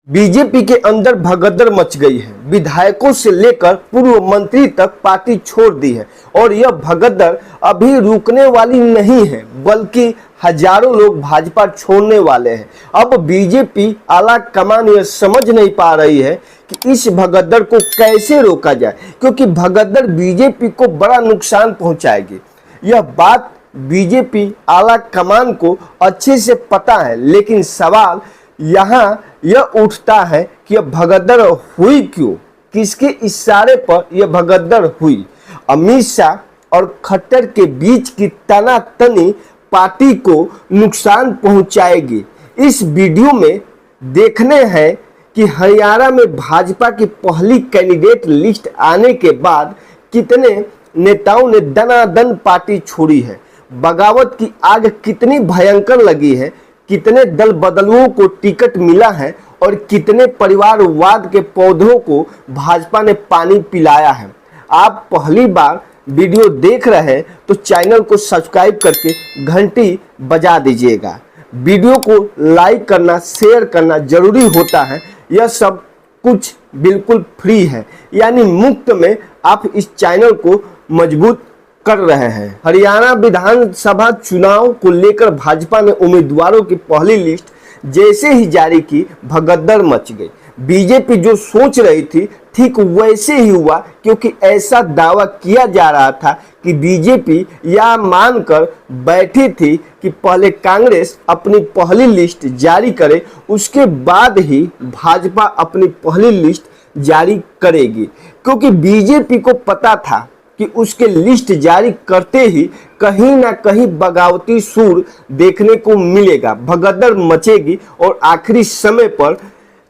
BJP के अंदर भगदड़ मच गई है। विधायकों से लेकर पूर्व मंत्री तक पार्टी छोड़ दी है और यह भगदड़ अभी रुकने वाली नहीं है, बल्कि हजारों लोग भाजपा छोड़ने वाले हैं। अब बीजेपी आला कमान यह समझ नहीं पा रही है कि इस भगदड़ को कैसे रोका जाए, क्योंकि भगदड़ बीजेपी को बड़ा नुकसान पहुंचाएगी। यह बात बीजेपी आला कमान को अच्छे से पता है, लेकिन सवाल यहाँ यह उठता है कि यह भगदड़ हुई क्यों, किसके इशारे पर यह भगदड़ हुई। अमित शाह और खट्टर के बीच की तनातनी पार्टी को नुकसान पहुंचाएगी। इस वीडियो में देखने हैं कि हरियाणा में भाजपा की पहली कैंडिडेट लिस्ट आने के बाद कितने नेताओं ने दनादन पार्टी छोड़ी है, बगावत की आग कितनी भयंकर लगी है, कितने दल बदलुओं को टिकट मिला है और कितने परिवारवाद के पौधों को भाजपा ने पानी पिलाया है। आप पहली बार वीडियो देख रहे हैं तो चैनल को सब्सक्राइब करके घंटी बजा दीजिएगा। वीडियो को लाइक करना, शेयर करना जरूरी होता है। यह सब कुछ बिल्कुल फ्री है, यानी मुफ्त में आप इस चैनल को मजबूत कर रहे हैं। हरियाणा विधानसभा चुनाव को लेकर भाजपा ने उम्मीदवारों की पहली लिस्ट जैसे ही जारी की, भगदड़ मच गई। बीजेपी जो सोच रही थी ठीक वैसे ही हुआ, क्योंकि ऐसा दावा किया जा रहा था कि बीजेपी यह मानकर बैठी थी कि पहले कांग्रेस अपनी पहली लिस्ट जारी करे, उसके बाद ही भाजपा अपनी पहली लिस्ट जारी करेगी। क्योंकि बीजेपी को पता था कि उसके लिस्ट जारी करते ही कहीं ना कहीं बगावती सुर देखने को मिलेगा, भगदड़ मचेगी और आखिरी समय पर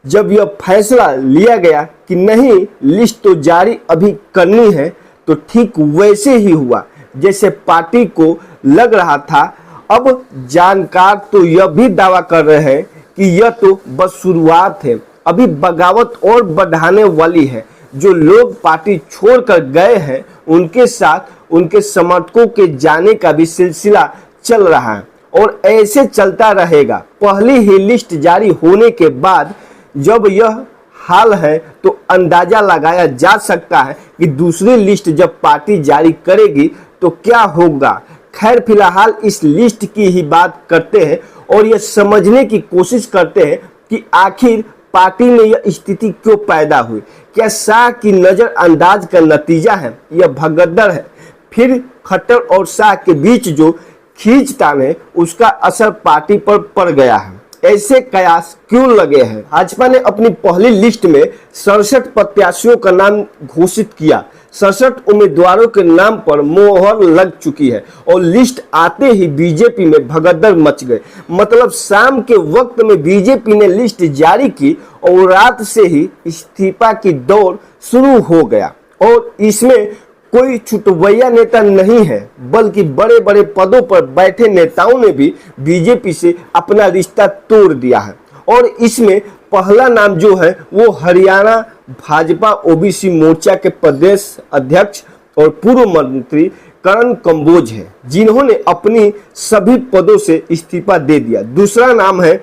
जब यह फैसला लिया गया कि नहीं लिस्ट तो जारी अभी करनी है, तो ठीक वैसे ही हुआ जैसे पार्टी को लग रहा था। अब जानकार तो यह भी दावा कर रहे हैं कि यह तो बस शुरुआत है, अभी बगावत और बढ़ाने वाली है। जो लोग पार्टी छोड़कर गए हैं उनके साथ उनके समर्थकों के जाने का भी सिलसिला चल रहा है और ऐसे चलता रहेगा। पहली ही लिस्ट जारी होने के बाद जब यह हाल है तो अंदाजा लगाया जा सकता है कि दूसरी लिस्ट जब पार्टी जारी करेगी तो क्या होगा। खैर, फिलहाल इस लिस्ट की ही बात करते हैं और यह समझने की कोशिश करते हैं कि आखिर पार्टी में यह स्थिति क्यों पैदा हुई। क्या शाह की नजरअंदाज का नतीजा है, यह भगदड़ है, फिर खट्टर और शाह के बीच जो खींचतान है उसका असर पार्टी पर पड़ गया है। ऐसे कयास क्यों लगे हैं। भाजपा ने अपनी पहली लिस्ट में 67 प्रत्याशियों का नाम घोषित किया। 67 उम्मीदवारों के नाम पर मोहर लग चुकी है और लिस्ट आते ही बीजेपी में भगदड़ मच गए। मतलब शाम के वक्त में बीजेपी ने लिस्ट जारी की और रात से ही इस्तीफा की दौड़ शुरू हो गया। और इसमें कोई छुटवैया नेता नहीं है, बल्कि बड़े बड़े पदों पर बैठे नेताओं ने भी बीजेपी से अपना रिश्ता तोड़ दिया है। और इसमें पहला नाम जो है वो हरियाणा भाजपा ओबीसी मोर्चा के प्रदेश अध्यक्ष और पूर्व मंत्री करण कंबोज है, जिन्होंने अपनी सभी पदों से इस्तीफा दे दिया। दूसरा नाम है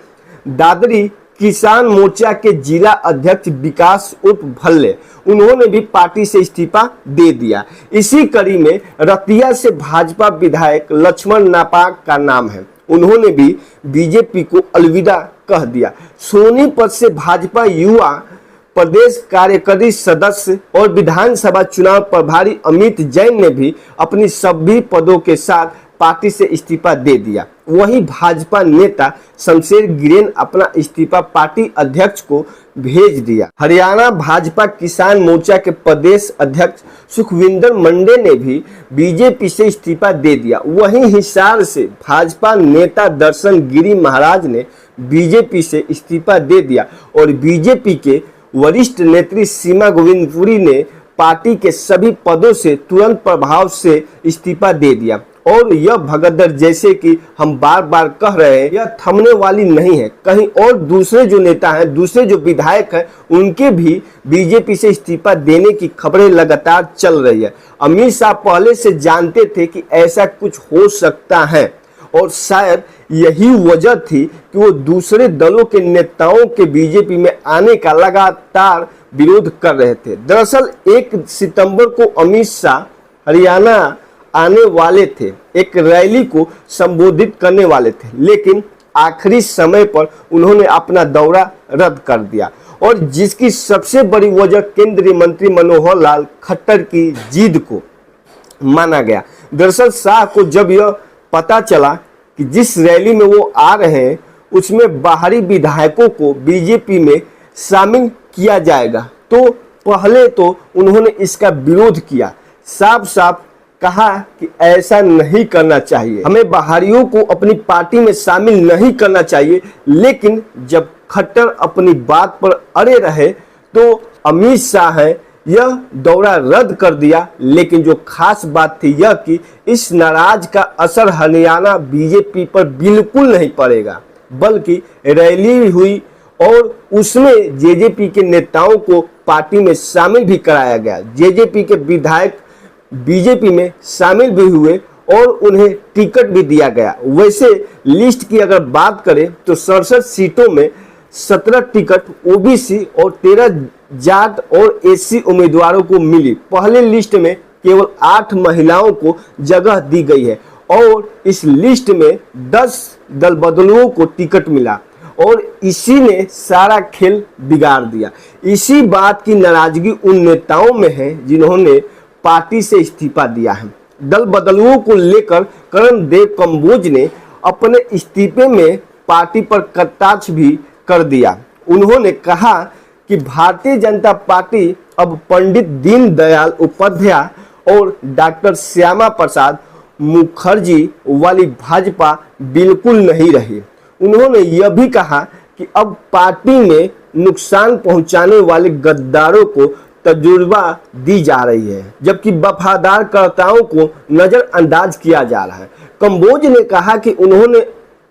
दादरी किसान मोर्चा के जिला अध्यक्ष विकास उर्फ भल्ले, उन्होंने भी पार्टी से इस्तीफा दे दिया। इसी कड़ी में रतिया से भाजपा विधायक लक्ष्मण नापाक का नाम है, उन्होंने भी बीजेपी को अलविदा कह दिया। सोनीपत से भाजपा युवा प्रदेश कार्यकारी सदस्य और विधानसभा चुनाव प्रभारी अमित जैन ने भी अपनी सभी पदों के साथ पार्टी से इस्तीफा दे दिया। वहीं भाजपा नेता शमशेर गिरेन अपना इस्तीफा पार्टी अध्यक्ष को भेज दिया। हरियाणा भाजपा किसान मोर्चा के प्रदेश अध्यक्ष सुखविंदर मंडे ने भी बीजेपी से इस्तीफा दे दिया। वहीं हिसार से भाजपा नेता दर्शन गिरी महाराज ने बीजेपी से इस्तीफा दे दिया और बीजेपी के वरिष्ठ नेत्री सीमा गोविंदपुरी ने पार्टी के सभी पदों से तुरंत प्रभाव से इस्तीफा दे दिया। और यह भगदड़, जैसे कि हम बार बार कह रहे हैं, यह थमने वाली नहीं है। कहीं और दूसरे जो नेता हैं, दूसरे जो विधायक हैं, उनके भी बीजेपी से इस्तीफा देने की खबरें लगातार चल रही है। अमित शाह पहले से जानते थे कि ऐसा कुछ हो सकता है और शायद यही वजह थी कि वो दूसरे दलों के नेताओं के बीजेपी में आने का लगातार विरोध कर रहे थे। दरअसल 1 सितंबर को अमित शाह हरियाणा आने वाले थे, एक रैली को संबोधित करने वाले थे, लेकिन आखिरी समय पर उन्होंने अपना दौरा रद्द कर दिया और जिसकी सबसे बड़ी वजह केंद्रीय मंत्री मनोहर लाल खट्टर की जिद को माना गया। दरअसल शाह को जब यह पता चला कि जिस रैली में वो आ रहे हैं उसमें बाहरी विधायकों को बीजेपी में शामिल किया जाएगा, तो पहले तो उन्होंने इसका विरोध किया, साफ साफ कहा कि ऐसा नहीं करना चाहिए, हमें बाहरियों को अपनी पार्टी में शामिल नहीं करना चाहिए। लेकिन जब खट्टर अपनी बात पर अड़े रहे तो अमित शाह है यह दौरा रद्द कर दिया। लेकिन जो खास बात थी यह कि इस नाराज का असर हरियाणा बीजेपी पर बिल्कुल नहीं पड़ेगा, बल्कि रैली हुई और उसमें जेजेपी के नेताओं को पार्टी में शामिल भी कराया गया। जेजेपी के विधायक बीजेपी में शामिल भी हुए और उन्हें टिकट भी दिया गया। वैसे लिस्ट की अगर बात करें तो 67 सीटों में 17 टिकट ओबीसी और 13 जाट और एससी उम्मीदवारों को मिली। पहले लिस्ट में केवल 8 महिलाओं को जगह दी गई है और इस लिस्ट में 10 दल बदलुओं को टिकट मिला और इसी ने सारा खेल बिगाड़ दिया। इसी बात की नाराजगी उन नेताओं में है जिन्होंने पार्टी से इस्तीफा दिया है। दल बदलुओं को लेकर कर्णदेव कंबोज ने अपने इस्तीफे में पार्टी पर कटाक्ष भी कर दिया। उन्होंने कहा कि भारतीय जनता पार्टी अब पंडित दीनदयाल उपाध्याय और डॉक्टर श्यामा प्रसाद मुखर्जी वाली भाजपा बिल्कुल नहीं रही। उन्होंने यह भी कहा कि अब पार्टी में नुकसान पहुंचाने वाले गद्दारों को तजुर्बा दी जा रही है, जबकि वफादार कर्ताओं को नजरअंदाज किया जा रहा है। कंबोज ने कहा कि उन्होंने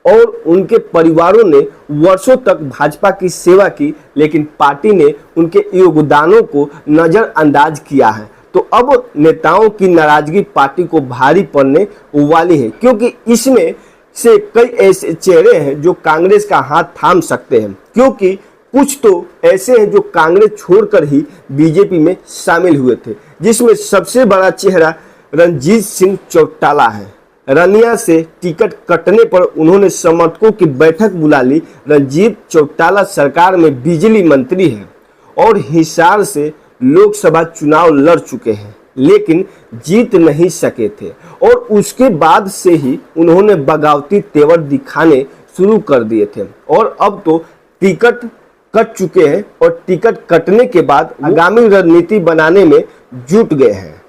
और उनके परिवारों ने वर्षों तक भाजपा की सेवा की, लेकिन पार्टी ने उनके योगदानों को नजरअंदाज किया है। तो अब नेताओं की नाराजगी पार्टी को भारी पड़ने वाली है, क्योंकि इसमें से कई ऐसे चेहरे हैं जो कांग्रेस का हाथ थाम सकते हैं, क्योंकि कुछ तो ऐसे हैं जो कांग्रेस छोड़कर ही बीजेपी में शामिल हुए थे, जिसमें सबसे बड़ा चेहरा रणजीत सिंह चौटाला है। रनिया से टिकट कटने पर उन्होंने समर्थकों की बैठक बुला ली। रणजीत चौटाला सरकार में बिजली मंत्री हैं और हिसार से लोकसभा चुनाव लड़ चुके हैं, लेकिन जीत नहीं सके थे और उसके बाद से ही उन्होंने बगावती तेवर दिखाने शुरू कर दिए थे और अब तो टिकट कट चुके हैं और टिकट कटने के बाद आगामी रणनीति बनाने में जुट गए हैं।